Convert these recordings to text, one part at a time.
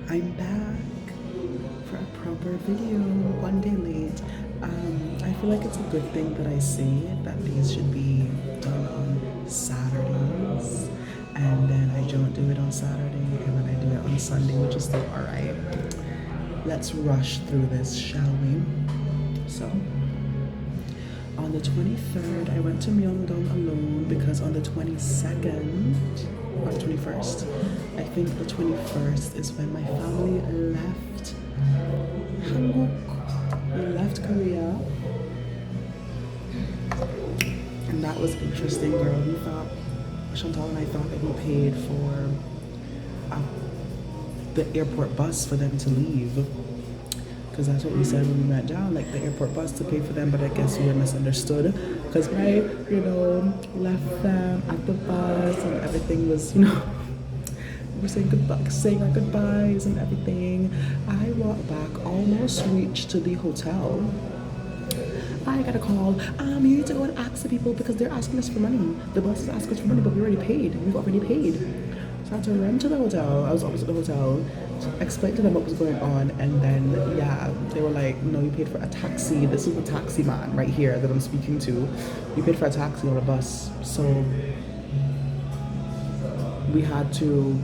I'm back for a proper video, one day late. I feel like it's a good thing that I say that these should be done on Saturdays, and then I don't do it on Saturday, and then I do it on Sunday, which is still alright. Let's rush through this, shall we? So, on the 23rd, I went to Myeongdong alone because on the 22nd, or the 21st, I think the 21st is when my family left Hanguk. We left Korea, and that was interesting, girl. We thought, Chantal and I thought that we paid for uh, the airport bus for them to leave. Because that's what we said when we went down, like the airport bus to pay for them, but I guess we were misunderstood. Because left them at the bus and everything was, we were saying goodbye, saying our goodbyes and everything. I walked back, almost reached to the hotel. I got a call. You need to go and ask the people because they're asking us for money. The bus is asking us for money, but we already paid. We've already paid. So I had to run to the hotel. I was almost at the hotel. Explained to them what was going on, and then they were like, "No, you paid for a taxi. This is the taxi man right here that I'm speaking to. You paid for a taxi on a bus." So we had to.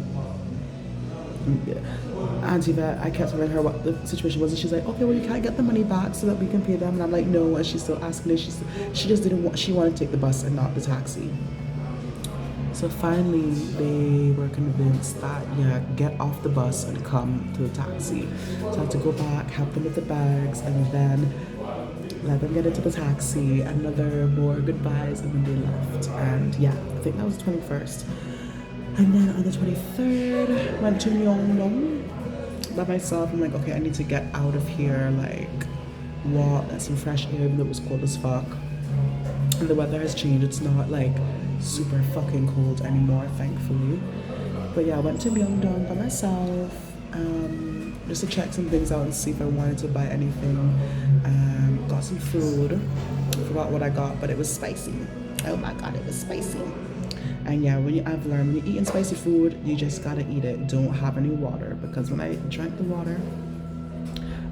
Auntie Vet, I kept telling her what the situation was, and she's like, "Okay, well, you can't get the money back so that we can pay them." And I'm like, "No," and she's still asking me. She just didn't want. She wanted to take the bus and not the taxi. So finally, they were convinced that, get off the bus and come to the taxi. So I had to go back, help them with the bags, and then let them get into the taxi. Another more goodbyes, and then they left. And I think that was the 21st. And then on the 23rd, went to Myeongdong by myself. I'm like, okay, I need to get out of here, like walk, get some fresh air, even though it was cold as fuck. And the weather has changed. It's not like super fucking cold anymore, thankfully. But I went to Myeongdong by myself, just to check some things out and see if I wanted to buy anything. Got some food. Forgot what I got, but it was spicy. Oh my god, it was spicy. And I've learned when you're eating spicy food, you just gotta eat it. Don't have any water, because when I drank the water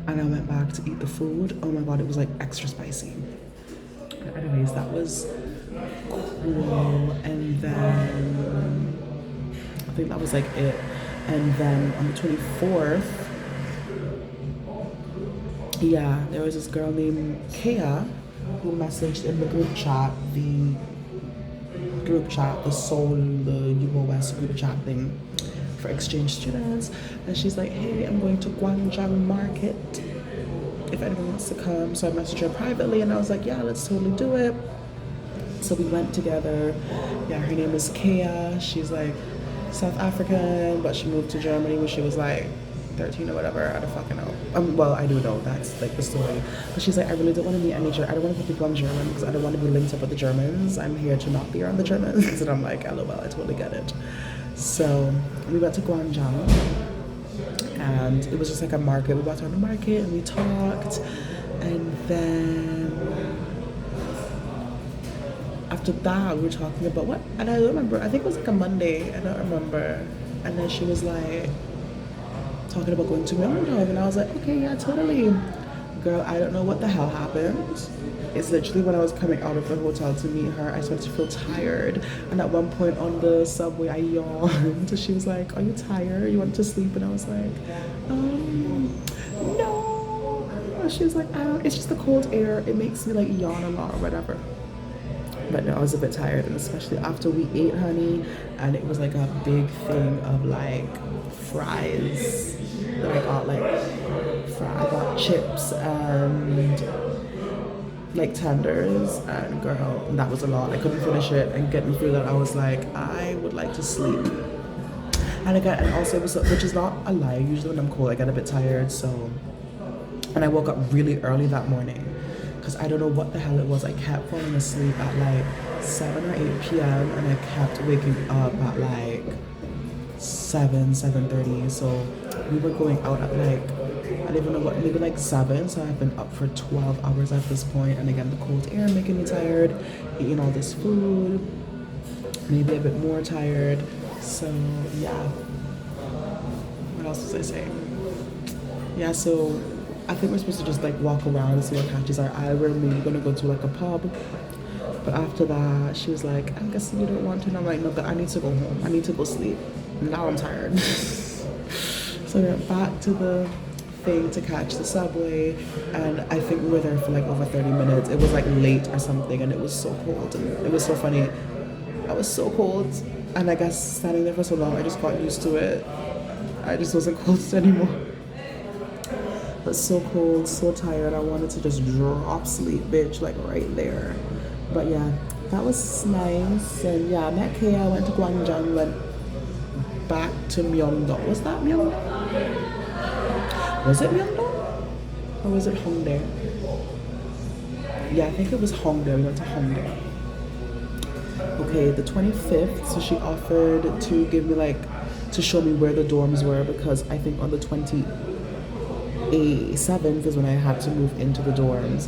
and I went back to eat the food, oh my god, it was like extra spicy. Anyways, that was cool. And then I think that was like it. And then on the 24th, there was this girl named Kea who messaged in the group chat, the Seoul, the UOS group chat thing for exchange students. And she's like, "Hey, I'm going to Gwangjang Market if anyone wants to come." So I messaged her privately and I was like, "Yeah, let's totally do it." So we went together. Her name is Kea. She's like South African, but she moved to Germany when she was like 13 or whatever. I don't fucking know. Well, I do know, that's like the story. But she's like, "I really don't want to meet any I don't want to put people on German because I don't want to be linked up with the Germans. I'm here to not be around the Germans." And I'm like, "LOL, I totally get it." So we went to Gwangjang, and it was just like a market. We walked around the market and we talked, and then after that we were talking about what, and I don't remember, I think it was like a Monday, I don't remember. And then she was like talking about going to Myeongdong, and I was like, "Okay, yeah, totally." Girl, I don't know what the hell happened. It's literally when I was coming out of the hotel to meet her, I started to feel tired. And at one point on the subway, I yawned. So she was like, "Are you tired? You want to sleep?" And I was like, no. She was like, it's just the cold air. It makes me like yawn a lot or whatever." But no, I was a bit tired, and especially after we ate, honey, and it was like a big thing of like fries that I got, like I got chips and like tenders, and girl, that was a lot. I couldn't finish it, and getting through that, I was like, I would like to sleep. And again, and also it was, which is not a lie, usually when I'm cold I get a bit tired. So, and I woke up really early that morning because I don't know what the hell it was. I kept falling asleep at like 7 or 8 p.m. and I kept waking up at like 7:30. So we were going out at like, I don't even know what, maybe like 7. So I've been up for 12 hours at this point. And again, the cold air making me tired, eating all this food, maybe a bit more tired. So What else was I saying? Yeah, so I think we're supposed to just like walk around and see what catches our eye. We're maybe gonna go to like a pub. But after that, she was like, I'm guessing you don't want to. And I'm like, no, but I need to go home. I need to go sleep. Now I'm tired. So we went back to the thing to catch the subway. And I think we were there for like over 30 minutes. It was like late or something. And it was so cold. And it was so funny. I was so cold. And I guess standing there for so long, I just got used to it. I just wasn't cold anymore. But so cold, so tired. I wanted to just drop sleep, bitch, like right there. But yeah, that was nice. And yeah, I met Kay. I went to Gwangjang, went back to Myeongdong. Was that Myeongdong? Was it Myeongdong? Or was it Hongdae? Yeah, I think it was Hongdae. We went to Hongdae. Okay, the 25th, so she offered to give me like, to show me where the dorms were, because I think on the 27th is when I had to move into the dorms.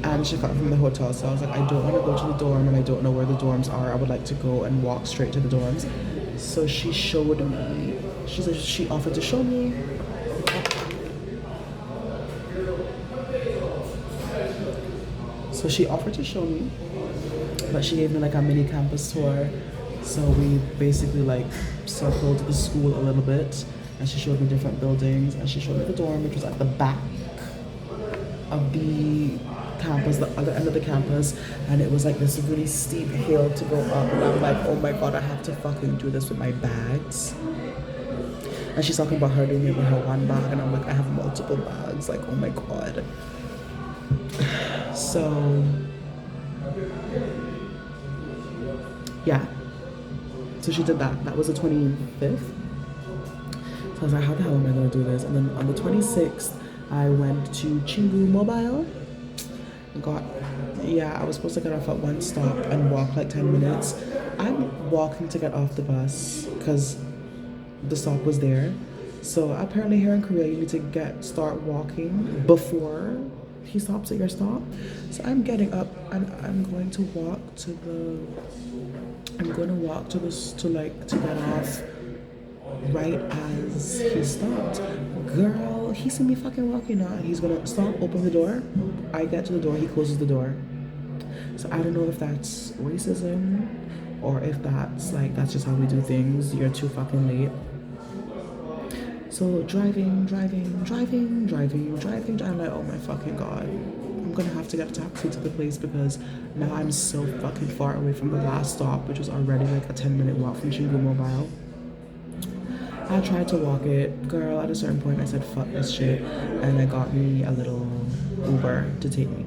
And she got from the hotel, so I was like, I don't want to go to the dorm and I don't know where the dorms are. I would like to go and walk straight to the dorms. So she showed me. She said she offered to show me. So she offered to show me, but she gave me like a mini campus tour. So we basically like circled the school a little bit, and she showed me different buildings, and she showed me the dorm, which was at the back of the campus, the other end of the campus, and it was like this really steep hill to go up, and I'm like, oh my god, I have to fucking do this with my bags. And she's talking about her doing it with her one bag, and I'm like, I have multiple bags, like, oh my god. So yeah, so she did that. That was the 25th. So I was like, how the hell am I gonna do this? And then on the 26th, I went to Chingu Mobile. I was supposed to get off at one stop and walk like 10 minutes. I'm walking to get off the bus because the stop was there. So apparently here in Korea, you need to start walking before he stops at your stop. So I'm getting up and I'm going to walk to get off right as he stopped. Girl, he see me fucking walking now, and he's gonna stop, open the door. I get to the door, he closes the door. So I don't know if that's racism or if that's just how we do things. You're too fucking late. So driving. I'm like, oh my fucking god. I'm gonna have to get a taxi to the place because now I'm so fucking far away from the last stop, which was already like a 10-minute walk from Chingu Mobile. I tried to walk it. Girl, at a certain point I said fuck this shit, and I got me a little Uber to take me.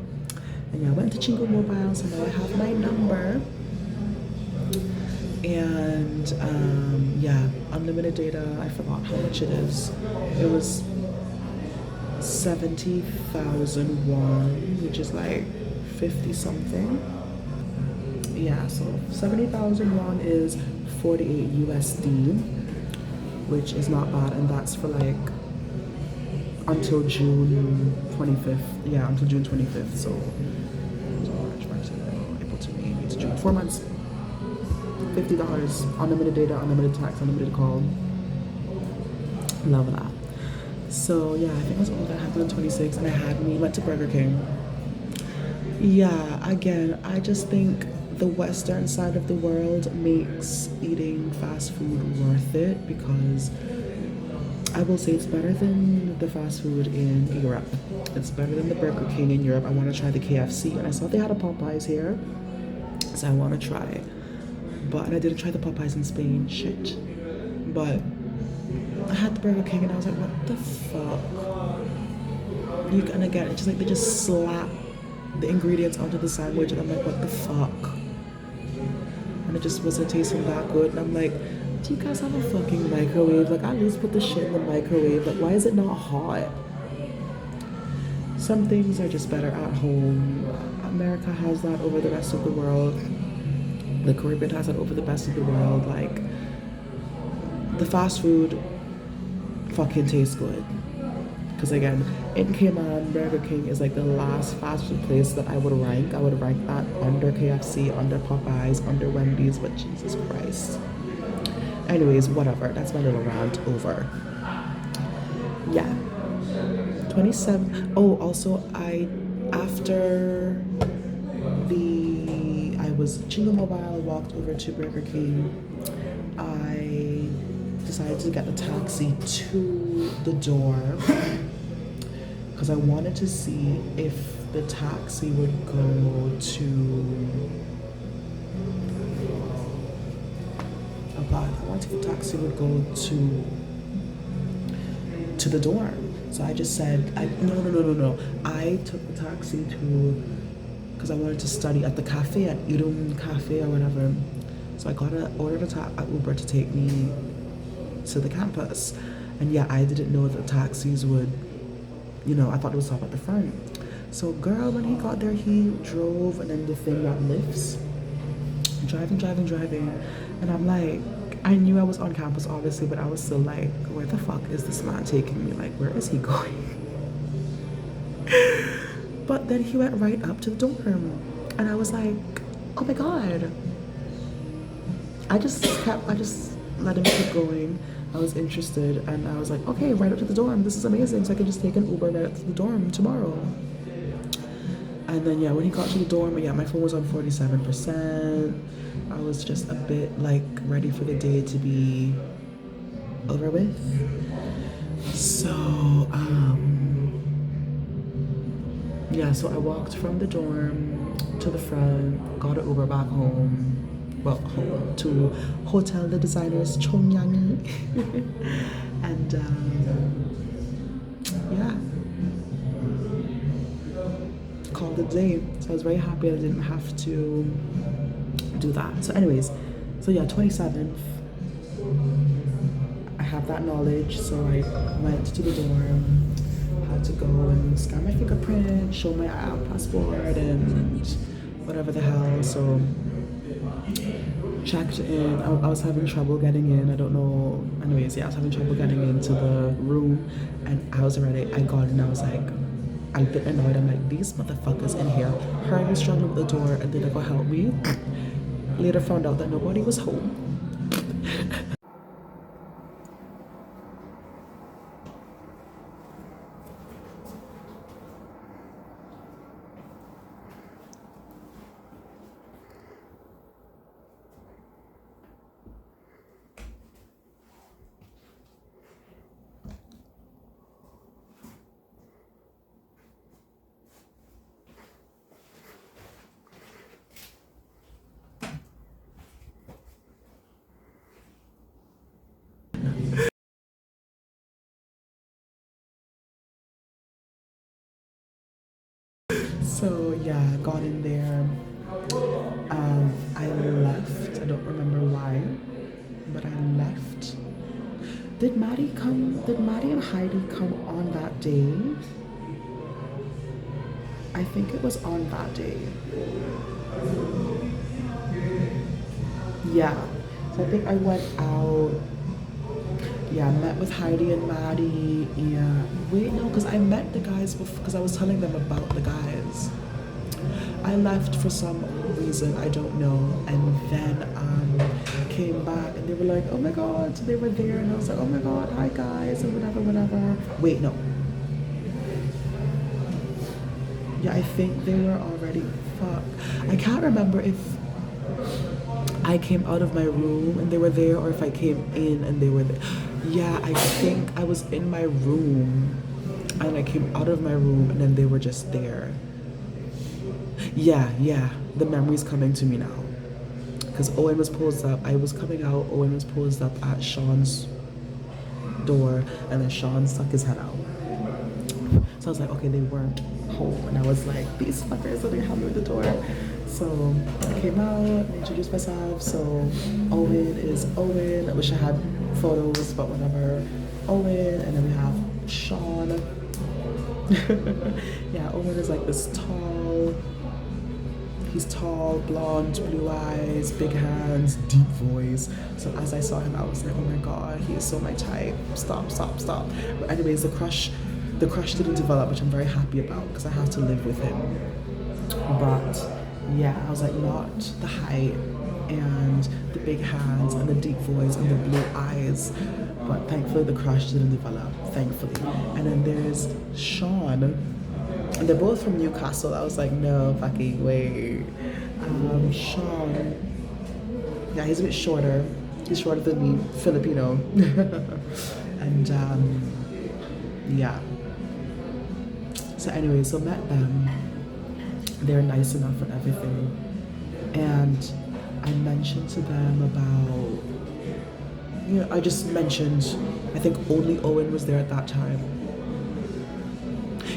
And yeah, I went to Chingu Mobile, so now I have my number. And unlimited data, I forgot how much it is. It was 70,000 won, which is like 50 something. Yeah, so 70,000 won is 48 USD, which is not bad, and that's for like until June 25th. Yeah, until June 25th. So March, April to May, it's June. 4 months. $50, unlimited data, unlimited text, unlimited call. Love that. So yeah, I think it was all that happened on 26, and went to Burger King. Yeah, again, I just think the Western side of the world makes eating fast food worth it, because I will say it's better than the fast food in Europe. It's better than the Burger King in Europe. I want to try the KFC, and I saw they had a Popeyes here, so I want to try. But I didn't try the Popeyes in Spain, shit. But I had the Burger King and I was like, what the fuck? And again, it's just like they just slap the ingredients onto the sandwich, and I'm like, what the fuck? And it just wasn't tasting that good. And I'm like, do you guys have a fucking microwave? Like, at least put the shit in the microwave. Like, why is it not hot? Some things are just better at home. America has that over the rest of the world. The Caribbean has that over the rest of the world. Like, the fast food fucking tastes good. Because again, in Cayman, Burger King is like the last fast food place that I would rank. I would rank that under KFC, under Popeyes, under Wendy's, but Jesus Christ. Anyways, whatever. That's my little rant over. Yeah. 27. Oh, also, after I was Chingo Mobile, walked over to Burger King. I decided to get a taxi to the door because I wanted to see if the taxi would go to. Oh God, I wanted the taxi would go to the dorm. So I just said, no. I took the taxi to, because I wanted to study at the cafe, at Irum Cafe or whatever. So I ordered a Uber to take me to the campus. And yeah, I didn't know that taxis would, I thought it was up at the front. So girl, when he got there, he drove, and then the thing that lifts, driving. And I'm like, I knew I was on campus, obviously, but I was still like, where the fuck is this man taking me? Like, where is he going? But then he went right up to the dorm. And I was like, oh my God. I just let him keep going. I was interested, and I was like, okay, right up to the dorm. This is amazing. So I can just take an Uber right up to the dorm tomorrow. And then, yeah, when he got to the dorm, yeah, my phone was on 47%. I was just a bit, like, ready for the day to be over with. So, yeah, so I walked from the dorm to the front, got an Uber back home. Well, home to Hotel the Designers Chongyangi. And, yeah. Called it a day. So I was very happy I didn't have to do that. So anyways, so yeah, 27th, I have that knowledge. So I went to the dorm, had to go and scan my fingerprint, show my passport and whatever the hell. So checked in. I was having trouble getting in. I don't know. Anyways, yeah, I was having trouble getting into the room, and I was ready. I got in. I was like, I'm a bit annoyed. I'm like, these motherfuckers in here heard me struggling with the door and they never help me. Later found out that nobody was home. So yeah, got in there. I left. I don't remember why, but I left. Did Maddie come? Did Maddie and Heidi come on that day? I think it was on that day. Yeah. So I think I went out. Yeah, met with Heidi and Maddie. Yeah. Wait, no, because I met the guys because I was telling them about the guys. I left for some reason, I don't know, and then came back and they were like, oh my God, they were there, and I was like, oh my God, hi guys, and whatever. Wait, no. Yeah, I think they were already, fuck. I can't remember if I came out of my room and they were there, or if I came in and they were there. Yeah, I think I was in my room and I came out of my room and then they were just there. Yeah, the memory's coming to me now. Because Owen was posed up, I was coming out, Owen was posed up at Sean's door, and then Sean stuck his head out. So I was like, okay, they weren't home. And I was like, these fuckers are help me with the door. So I came out, introduced myself. So Owen is Owen. I wish I had photos, but whatever. Owen, and then we have Sean. Yeah, Owen is like this tall. He's tall, blonde, blue eyes, big hands, deep voice. So as I saw him, I was like, oh my God, he is so my type. Stop. But anyways, the crush didn't develop, which I'm very happy about because I have to live with him. But yeah, I was like, not the height, and the big hands and the deep voice and the blue eyes. But thankfully the crush didn't develop, thankfully. And then there's Sean, and they're both from Newcastle. I was like, no fucking way. Sean, yeah, he's a bit shorter. He's shorter than me, Filipino. And yeah. So anyway, so met them. They're nice enough and everything. And I mentioned to them about, I just mentioned, I think only Owen was there at that time.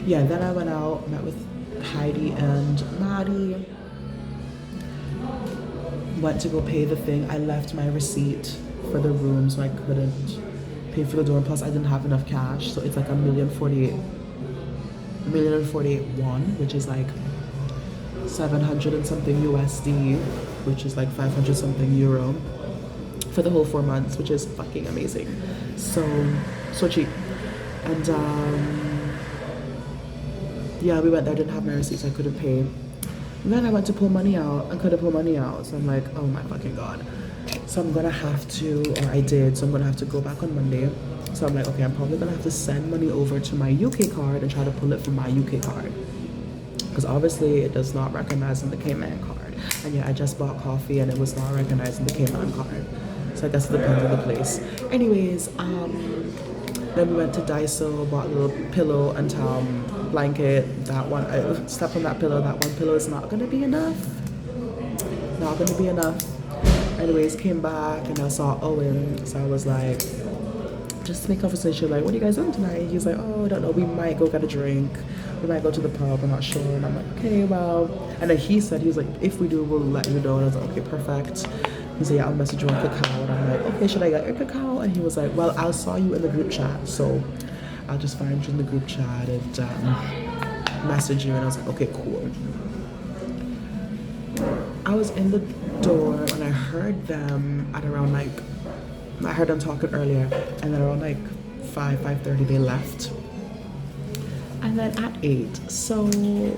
Yeah, then I went out, met with Heidi and Maddie. Went to go pay the thing. I left my receipt for the room, so I couldn't pay for the dorm. Plus, I didn't have enough cash, so it's like $1,048,000 won, which is like 700 and something USD, which is like 500 something euro for the whole 4 months, which is fucking amazing. So cheap. And yeah, we went there, didn't have my receipts, I couldn't pay. And then I went to pull money out and couldn't pull money out. So I'm like, oh my fucking God. So I'm gonna have to, or I did, so I'm gonna have to go back on Monday. So I'm like, okay, I'm probably gonna have to send money over to my UK card and try to pull it from my UK card. Because obviously it does not recognize in the Cayman card. And yeah, I just bought coffee and it was not recognized in the Cayman card. So I guess it depends on the place. Anyways, then we went to Daiso, bought a little pillow and blanket. That one, I slept on that pillow. That one pillow is not gonna be enough. Not gonna be enough. Anyways, came back and I saw Owen. So I was like, just to make conversation, like, what are you guys doing tonight? He's like, oh, I don't know, we might go get a drink. We might go to the pub, I'm not sure. And I'm like, okay, well. And then he was like, if we do, we'll let you know. And I was like, okay, perfect. He said, yeah, I'll message you on Kakao. And I'm like, okay, should I get your Kakao? And he was like, well, I saw you in the group chat, so I'll just find you in the group chat and message you. And I was like, okay, cool. I was in the door and I heard them at around like, I heard them talking earlier, and then around like 5:30 they left. And then at 8, so am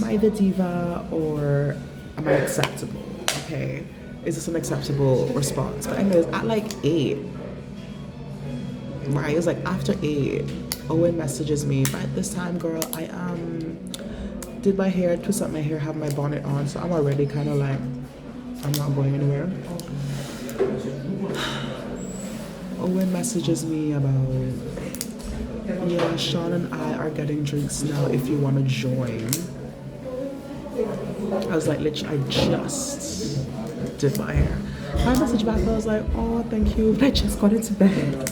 I the diva or am I acceptable? Okay, is this an acceptable response? But anyways, at like 8, right, it was like after 8, Owen messages me, but at this time, girl, I did my hair, twist up my hair, have my bonnet on, so I'm already kind of like, I'm not going anywhere. Owen messages me about, yeah, Sean and I are getting drinks now if you want to join. I was like, literally, I just did my hair. I messaged back and I was like, oh, thank you, but I just got into bed.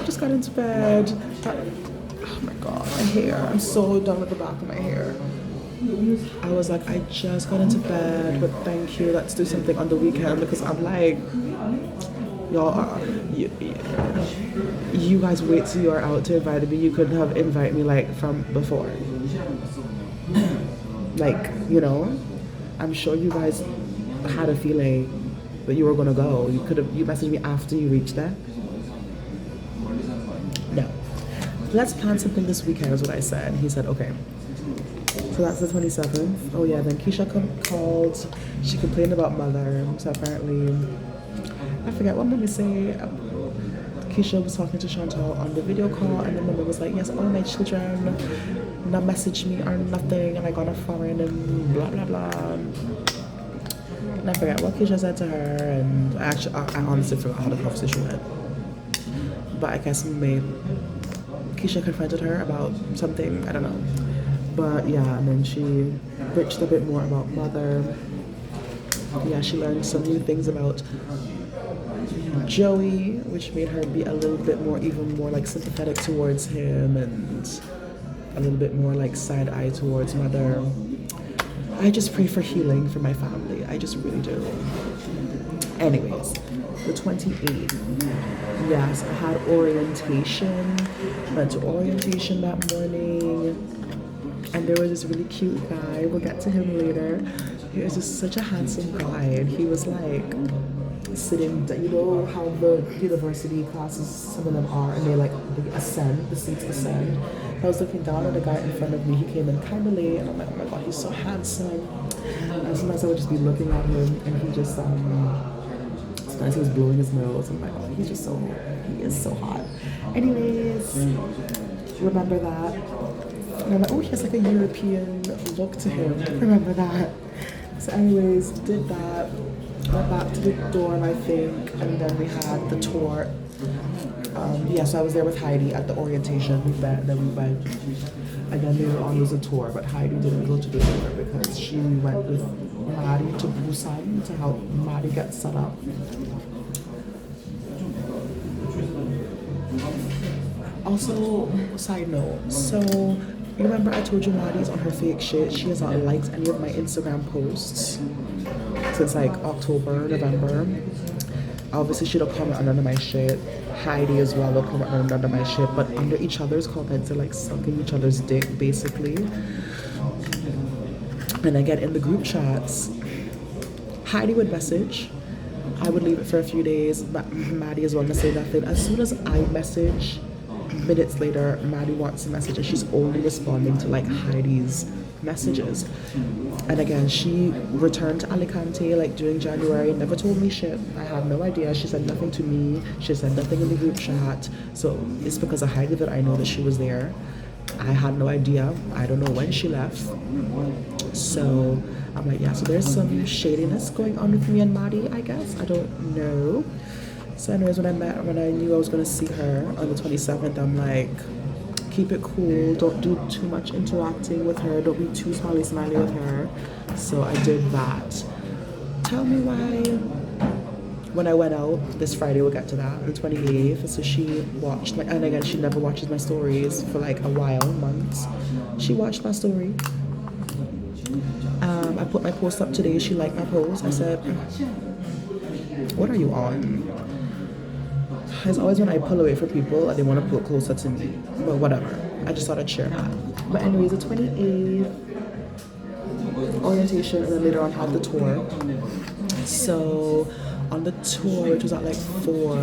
Just got into bed. Oh my God, my hair. I'm so done with the back of my hair. I was like, I just got into bed, but thank you, let's do something on the weekend, because I'm like, y'all, you guys wait till you're out to invite me. You could have invited me like from before. Like, I'm sure you guys had a feeling that you were gonna go. You messaged me after you reached there. No. Let's plan something this weekend is what I said. He said, okay. So that's the 27th. Oh yeah, then Keisha called. She complained about mother. So apparently, I forget what mama say. Keisha was talking to Chantal on the video call, and the mama was like, yes, all my children not message me or nothing, and I got a foreign and blah blah blah. And I forget what Keisha said to her, and I honestly forgot how the conversation went. But I guess maybe Keisha confronted her about something, I don't know. But yeah, and then she bitched a bit more about mother. Yeah, she learned some new things about Joey, which made her be a little bit more, even more like sympathetic towards him, and a little bit more like side eye towards mother. I just pray for healing for my family. I just really do. Anyways, the 28th. Yes, I had orientation. Went to orientation that morning. And there was this really cute guy. We'll get to him later. He was just such a handsome guy. And he was like sitting, how the university classes, some of them are, and they ascend, the seats ascend. I was looking down at the guy in front of me. He came in kind of late, and I'm like, oh my God, he's so handsome. And sometimes I would just be looking at him, and he just sometimes he was blowing his nose. I'm like, oh, he's just so he is so hot. Anyways, remember that. And I'm like, oh, he has like a European look to him. Remember that. So anyways, did that. Went back to the dorm, I think, and then we had the tour. So I was there with Heidi at the orientation. We met, then we went, and then later on was a tour, but Heidi didn't go to the tour because she went with Maddie to Busan to help Maddie get set up. Also, side note, so you remember I told you Maddie's on her fake shit? She has not liked any of my Instagram posts since like October, November. Obviously, she don't comment on none of my shit. Heidi as well will comment on none of my shit, but under each other's comments, they're like sucking each other's dick, basically. And again, in the group chats, Heidi would message. I would leave it for a few days, but Maddie as well to say nothing. As soon as I message, minutes later, Maddie wants a message, and she's only responding to like Heidi's messages. And again, she returned to Alicante like during January, never told me shit. I have no idea. She said nothing to me. She said nothing in the group chat. So it's because of Heidi that I know that she was there. I had no idea. I don't know when she left. So I'm like, yeah, so there's some shadiness going on with me and Maddie, I guess. I don't know. So anyways, when I knew I was gonna see her on the 27th, I'm like, keep it cool, don't do too much interacting with her, don't be too smiley with her. So I did that. Tell me why when I went out this Friday, we'll get to that, the 28th. So she watched my, and again, she never watches my stories for like a while, months. She watched my story. I put my post up today. She liked my post. I said, what are you on? It's always when I pull away from people and they want to pull closer to me. But whatever. I just thought I'd share that. But anyways, the 28th orientation, and then later on had the tour. So on the tour, which was at like 4,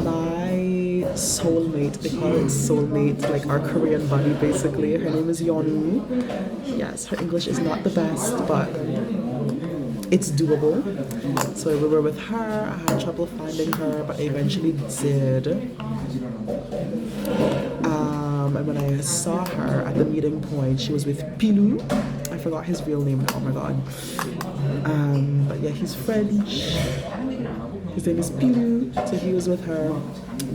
my soulmate, they call it soulmate, like our Korean buddy basically. Her name is Yonu. Yes, her English is not the best, but it's doable. So we were with her. I had trouble finding her, but I eventually did. And when I saw her at the meeting point, she was with Pilou. I forgot his real name. Oh my god. But yeah, he's French. His name is Pilou. So he was with her.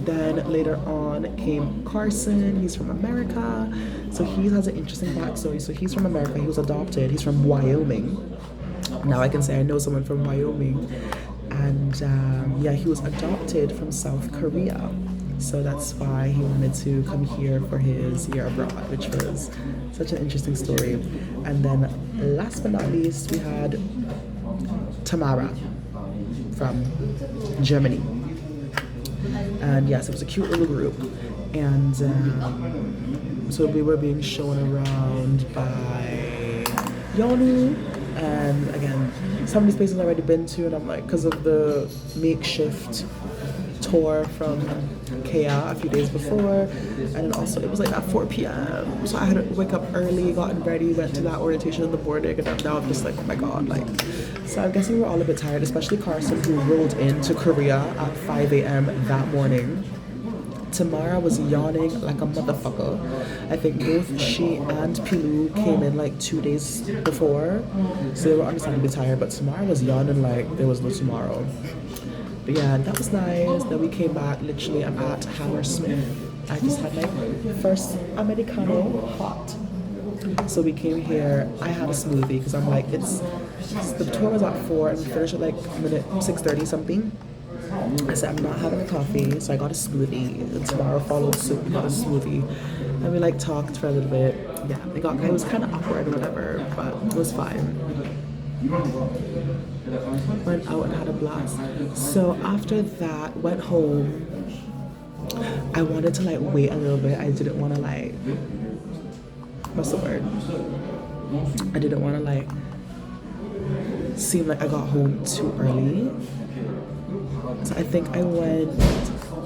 Then later on came Carson. He's from America. So he has an interesting backstory. So he's from America. He was adopted. He's from Wyoming. Now I can say I know someone from Wyoming. And yeah, he was adopted from South Korea. So that's why he wanted to come here for his year abroad, which was such an interesting story. And then last but not least, we had Tamara from Germany. And yes, it was a cute little group. And so we were being shown around by Yonu. And again, some of these places I've already been to, and I'm like, because of the makeshift tour from Kea a few days before, and then also it was like at 4 p.m. So I had to wake up early, gotten ready, went to that orientation in the morning, and now I'm just like, oh my god, like. So I'm guessing we're all a bit tired, especially Carson, who rolled into Korea at 5 a.m. that morning. Tamara was yawning like a motherfucker. I think both she and Pilou came in like 2 days before, so they were understandably tired, but Tamara was yawning like there was no tomorrow. But yeah, that was nice. Then we came back, literally I'm at Hammersmith. I just had my first Americano hot. So we came here, I had a smoothie because I'm like, the tour was at 4 and we finished at like 6:30 something. I said, I'm not having a coffee, so I got a smoothie. And tomorrow followed suit, we got a smoothie. And we like talked for a little bit. Yeah, it was kind of awkward or whatever, but it was fine. Went out and had a blast. So after that, went home. I wanted to like wait a little bit. I didn't want to like, what's the word? I didn't want to like seem like I got home too early. So I think I went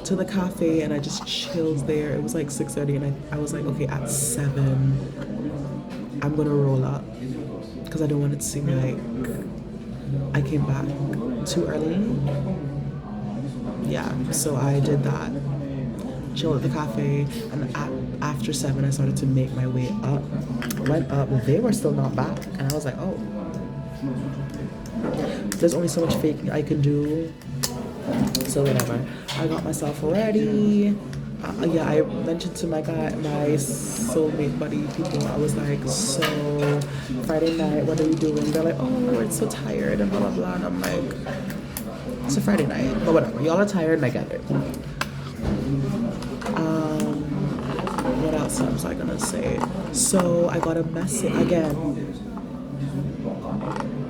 to the cafe and I just chilled there. It was like 6:30 and I was like, okay, at 7, I'm gonna roll up. because I don't want it to seem like I came back too early. Yeah, so I did that. Chilled at the cafe, and after 7, I started to make my way up. Went up, they were still not back, and I was like, oh, there's only so much faking I can do. So whatever. I got myself ready. Yeah, I mentioned to my soulmate buddy people, I was like, so Friday night, what are you doing? They're like, oh, we're so tired and blah blah blah. And I'm like, it's a Friday night, but whatever. Y'all are tired and I get it. What else was I gonna say? So I got a message again.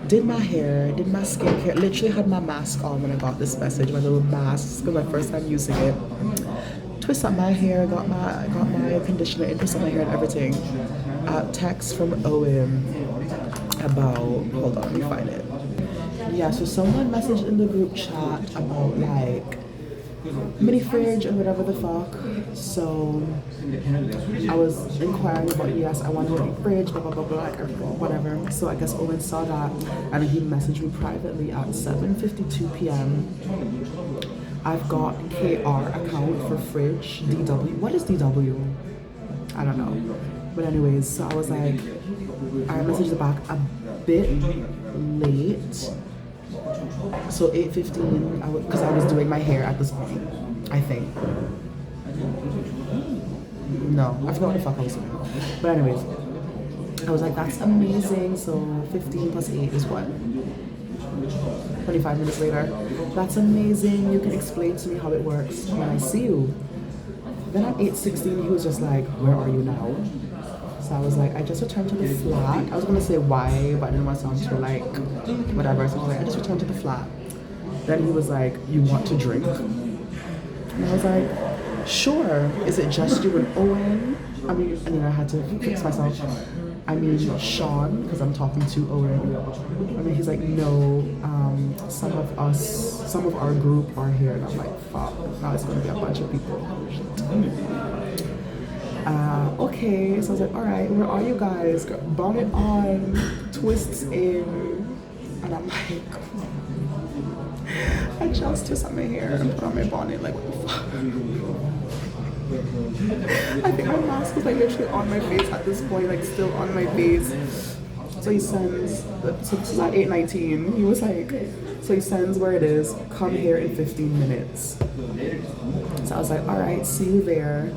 Did my hair, did my skincare, literally had my mask on when I got this message, my little mask, because my first time using it. Twist up my hair, got my conditioner in, twist up my hair and everything. Text from Owen about, hold on, let me find it. Yeah, so someone messaged in the group chat about like mini fridge and whatever the fuck. So I was inquiring about, yes, I want a mini fridge, blah blah blah blah, whatever. So I guess Owen saw that and he messaged me privately at 7:52 p.m. I've got KR account for fridge, DW. What is DW? I don't know. But anyways, so I was like, I messaged back a bit late. So 8:15, because I was doing my hair at this point, I think. No, I forgot what the fuck I was doing. But anyways, I was like, that's amazing. So 15 plus 8 is what? 25 minutes later. That's amazing. You can explain to me how it works when I see you. Then at 8:16, he was just like, where are you now? So I was like, I just returned to the flat. I was gonna say why, but I didn't want to sound too like whatever. So I was like, I just returned to the flat. Then he was like, you want to drink? And I was like, sure. Is it just you and Owen? I mean, and then I had to fix myself. I mean, Sean, because I'm talking to Owen. I mean, he's like, no, some of our group are here. And I'm like, fuck, now it's gonna be a bunch of people. Okay, so I was like, all right, where are you guys? Bonnet on, twists in, and I'm like, I just twist up my hair and put on my bonnet, like, what the fuck? I think my mask was like literally on my face at this point, like still on my face. So he sends, so this is at 8:19, he was like, so he sends where it is, come here in 15 minutes. So I was like, all right, see you there.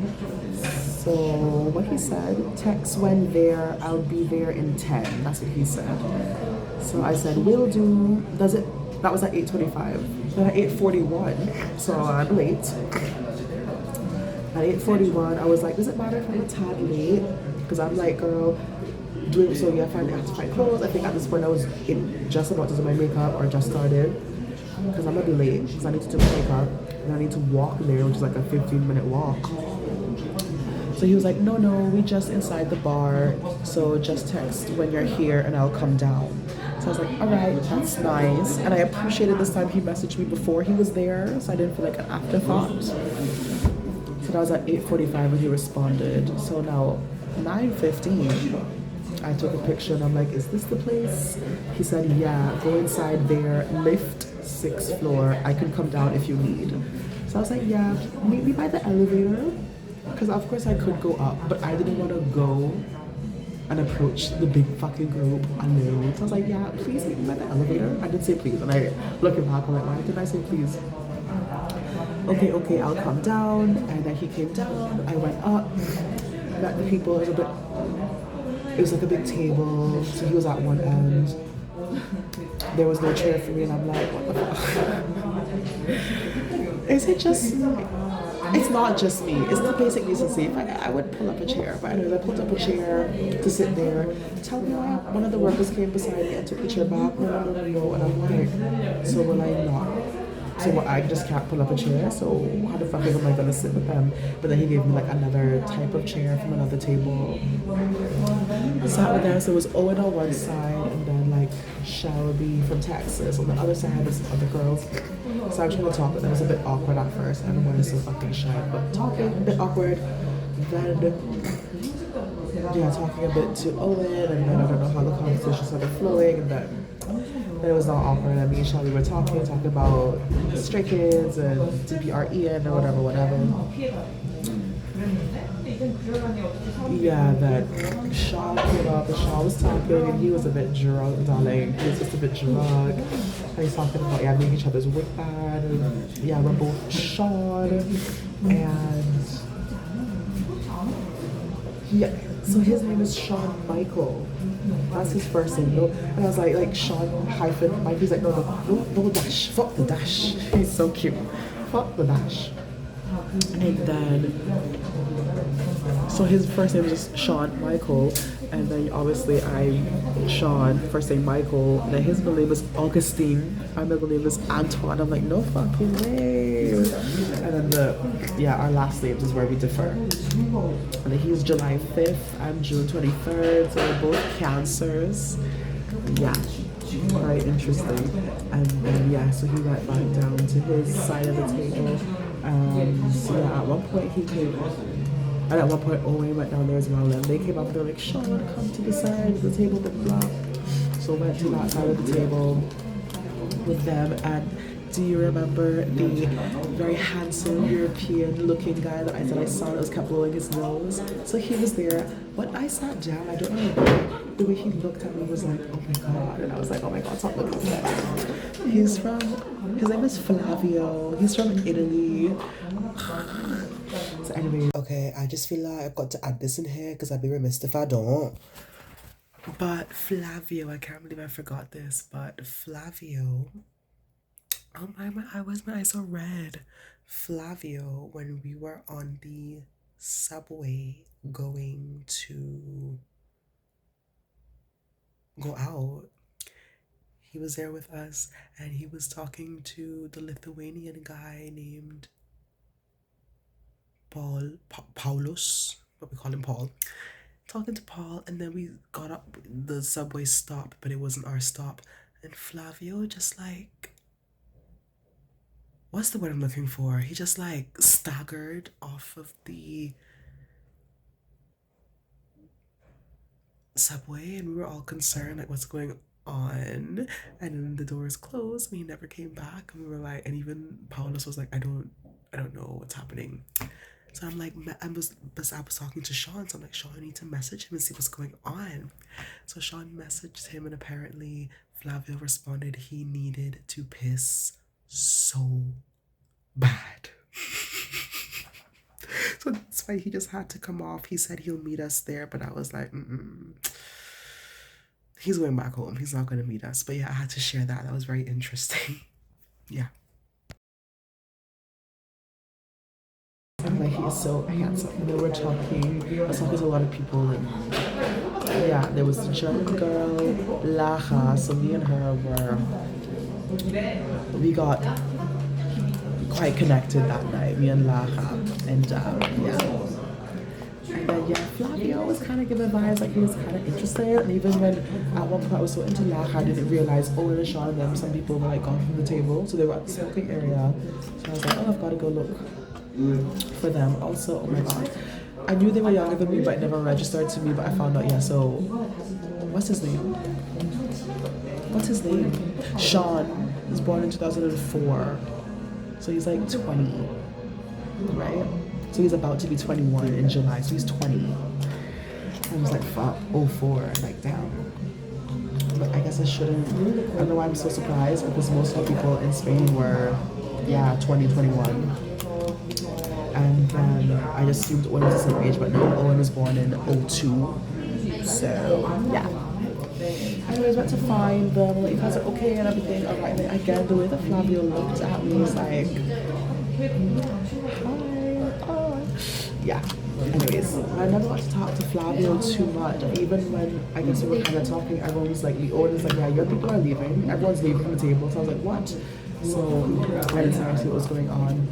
So what he said, text when there, I'll be there in 10. That's what he said. So I said, will do. Does it? That was at 8:25. Then at 8:41, so I'm late. At 8:41, I was like, does it matter if I'm a tad late? Because I'm like, girl, doing so yeah, I have to find clothes. I think at this point I was just about to do my makeup or just started. Because I'm gonna be late because I need to do my makeup and I need to walk there, which is like a 15-minute walk. So he was like, no, we just inside the bar, so just text when you're here and I'll come down. So I was like, all right, that's nice. And I appreciated this time he messaged me before he was there, so I didn't feel like an afterthought. So that was at 8:45 when he responded. So now, 9:15, I took a picture and I'm like, is this the place? He said, yeah, go inside there, lift 6th floor. I can come down if you need. So I was like, yeah, maybe by the elevator. Because of course I could go up, but I didn't want to go and approach the big fucking group alone. So I was like, yeah, please meet me by the elevator. I did say please, and I looking back, I'm like, why did I say please? Okay, I'll come down. And then he came down, I went up, met the people. It was like a big table, so he was at one end. There was no chair for me, and I'm like, what the fuck? Is it just it's not just me, it's the basic decency. If I would pull up a chair, but anyways, I pulled up a chair to sit there. Tell me why one of the workers came beside me and took the chair back. No, and I'm like, so will I not? So what, I just can't pull up a chair, so how the fuck am I gonna sit with them? But then he gave me like another type of chair from another table. I sat with them, so it was Owen on one side and then like Shelby from Texas on the other side, was other girls. So I was trying to talk, but it was a bit awkward at first. I don't want to so fucking shy, but talking a bit awkward. Then yeah, talking a bit to Owen, and then I don't know how the conversation started flowing, and then it was all awkward. And me and Shelly were talking about Stray Kids and DPREN or whatever. Yeah, that Sean came up and Sean was talking and he was a bit drunk, darling. He was just a bit drunk. And he's talking about, yeah, making each other's work bad. And yeah, we're both Sean. And yeah, so his name is Sean Michael. That's his first name. No, and I was like Sean hyphen Mike. He's like, no dash. Fuck the dash. He's so cute. Fuck the dash. And then, so his first name is just Sean Michael, and then obviously I'm Sean, first name Michael, and then his middle name is Augustine, my middle name is Antoine. I'm like, no fucking way. And then our last names is where we differ. And then he's July 5th, I'm June 23rd, so we're both Cancers. Yeah. Quite interesting. And then so he went back down to his side of the table. So yeah, at one point he came, and at one point Owen went down there as well, and they came up and they were like, Sean, come to the side of the table, blah blah. So went to that side of the table with them. And do you remember the very handsome European looking guy that I said I saw that was kept blowing his nose? So he was there. When I sat down, I don't know why, the way he looked at me was like, oh my god. And I was like, oh my god, stop looking at that. His name is Flavio. He's from Italy. So anyway. Okay, I just feel like I've got to add this in here because I'd be remiss if I don't. But Flavio, I can't believe I forgot this, but Flavio, oh my eyes so red. Flavio, when we were on the subway going to go out, he was there with us, and he was talking to the Lithuanian guy named Paulus, but we call him Paul. Talking to Paul, and then we got up, the subway stopped, but it wasn't our stop, and Flavio just like, what's the word I'm looking for? He just like staggered off of the subway, and we were all concerned, like, what's going on? And then the doors closed, and he never came back, and we were like, and even Paulus was like, I don't know what's happening. So I'm like, I was talking to Sean, so I'm like, Sean, I need to message him and see what's going on. So Sean messaged him, and apparently Flavio responded he needed to piss so bad. So that's why he just had to come off. He said he'll meet us there, but I was like, he's going back home. He's not going to meet us. But yeah, I had to share that. That was very interesting. Yeah. Like, he is so handsome. And then we're talking. I was talking to a lot of people, and yeah, there was the German girl, Lacha. So me and her we got quite connected that night, me and Lacha. And And then Flavio was kind of giving vibes like he was kind of interested. And even when at one point I was so into Lacha, I didn't realize Owen and Sean and them, some people were like gone from the table, so they were at the smoking area. So I was like, oh, I've got to go look for them. Also, oh my god, I knew they were younger than me, but it never registered to me. But I found out, so what's his name? Sean was born in 2004, so he's like 20, right? So he's about to be 21 in July, so he's 20. I was like, fuck, 04, like, damn. But I guess I shouldn't. I don't know why I'm so surprised, because most of the people in Spain were 20, 21. And then I just assumed Owen was the same age, but no, Owen was born in 02. So, yeah. Anyways, went to find them, like, you guys are okay and everything. Alright, and again, the way that Flavio looked at me was like, hi, yeah. Anyways, I never got to talk to Flavio too much. Even when I guess we were kind of talking, everyone was like, Owen was like, yeah, your people are leaving. Everyone's leaving from the table. So I was like, what? So I didn't see what was going on.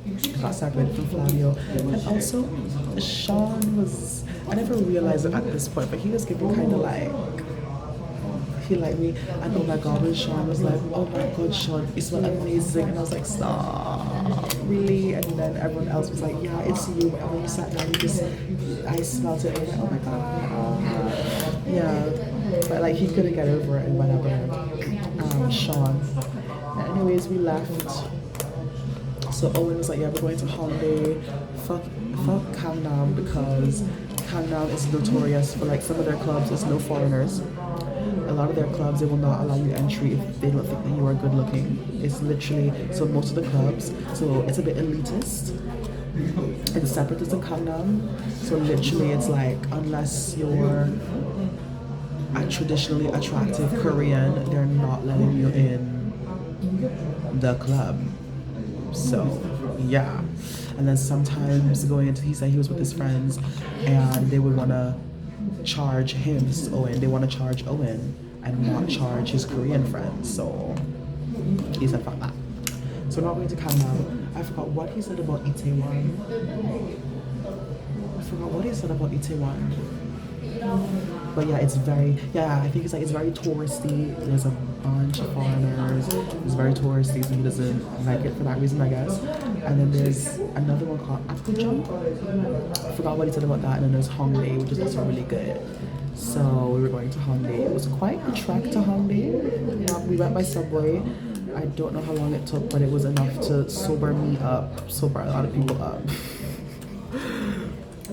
I got separated from Flavio. And also, Sean was, I never realized it at this point, but he was giving kind of like, he liked me. And oh my god, when Sean was like, oh my god, Sean, you smell amazing. And I was like, stop, really? And then everyone else was like, yeah, it's you. And when you sat down, I smelled it. And I was like, oh my God. Yeah. But like, he couldn't get over it and whatever. Sean. And anyways, we left. So Owen was like, yeah, we're going to Holiday. Fuck Gangnam, because Gangnam is notorious for like some of their clubs, there's no foreigners. A lot of their clubs, they will not allow you entry if they don't think that you are good looking. It's literally, so most of the clubs, so it's a bit elitist and separatist in Gangnam. So literally it's like, unless you're a traditionally attractive Korean, they're not letting you in the club. So yeah. And then sometimes going into, he said he was with his friends and they would want to charge him, this is Owen, they want to charge Owen and not charge his Korean friends. So he said fuck that. So we're not going to Gangnam. I forgot what he said about Itaewon. But yeah, it's very, I think it's like, it's very touristy. There's a bunch of foreigners. It's very touristy, so he doesn't like it for that reason, I guess. And then there's another one called Apgujeong. I forgot what he said about that. And then there's Hongdae, which is also really good. So we were going to Hongdae. It was quite a trek to Hongdae. We went by subway. I don't know how long it took, but it was enough to sober a lot of people up.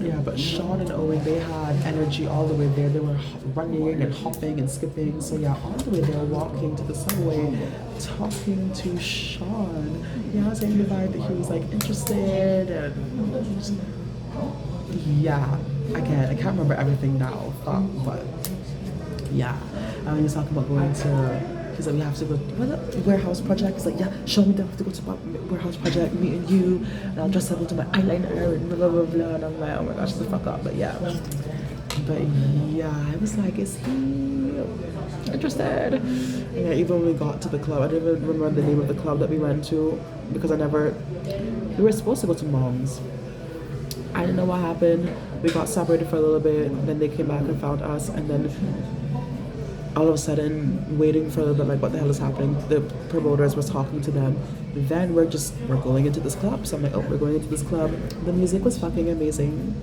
Yeah, but Sean and Owen, they had energy all the way there. They were running and hopping and skipping. So yeah, all the way there, walking to the subway, talking to Sean. Yeah, I was saying the vibe that he was like interested, and yeah, I can't remember everything now, but yeah. And he was talking about going to, he said we have to go to warehouse project. He's like, yeah, show me, they have to go to warehouse project, me and you, and I'll dress up into my eyeliner and blah blah blah. And I'm like, oh my gosh, the fuck up. But yeah, I was like, is he interested? Yeah, even when we got to the club, I didn't even remember the name of the club that we went to because we were supposed to go to Mom's. I didn't know what happened. We got separated for a little bit, then they came back and found us, and then all of a sudden, waiting for a little bit, like what the hell is happening? The promoters was talking to them. Then we're going into this club. So I'm like, oh, we're going into this club. The music was fucking amazing.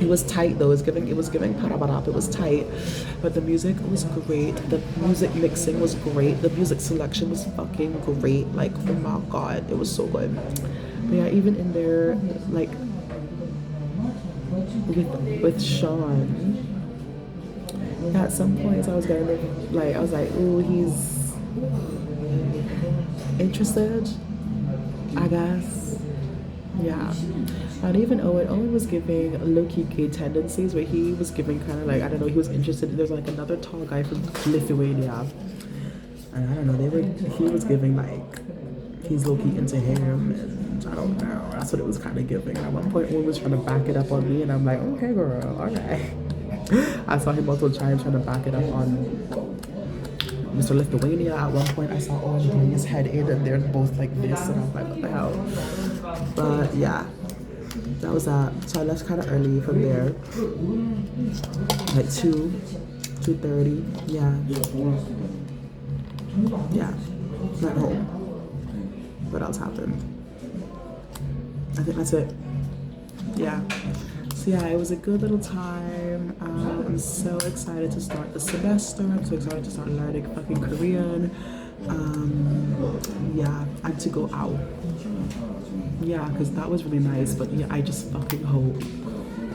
It was tight though. It was giving parabarap. It was tight, but the music was great. The music mixing was great. The music selection was fucking great. Like, oh my god, it was so good. But yeah, even in there, like with Sean. At some points I was getting like, I was like, ooh, he's interested, I guess. Yeah. And even Owen was giving low-key gay tendencies, where he was giving kind of like, I don't know, he was interested. There's like another tall guy from Lithuania, and I don't know, he was giving like he's low-key into him, and I don't know, that's what it was kind of giving. At one point Owen was trying to back it up on me, and I'm like, okay girl, alright. I saw him multiple times trying to back it up on Mr. Lithuania. At one point I saw Owen bring his head in and they're both like this, and I'm like, what the hell? But yeah, that was that. So I left kind of early from there, like 2:30. Yeah, not home. What else happened? I think that's it. Yeah. So yeah, it was a good little time. I'm so excited to start the semester. I'm so excited to start learning fucking Korean. Yeah, and to go out. Yeah, because that was really nice. But yeah, I just fucking hope.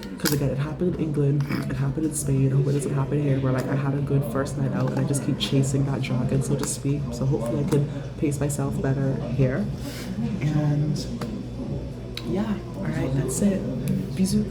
Because again, it happened in England, it happened in Spain. I hope it doesn't happen here, where like I had a good first night out and I just keep chasing that dragon, so to speak. So hopefully I can pace myself better here. And yeah, alright, that's it. Bisous.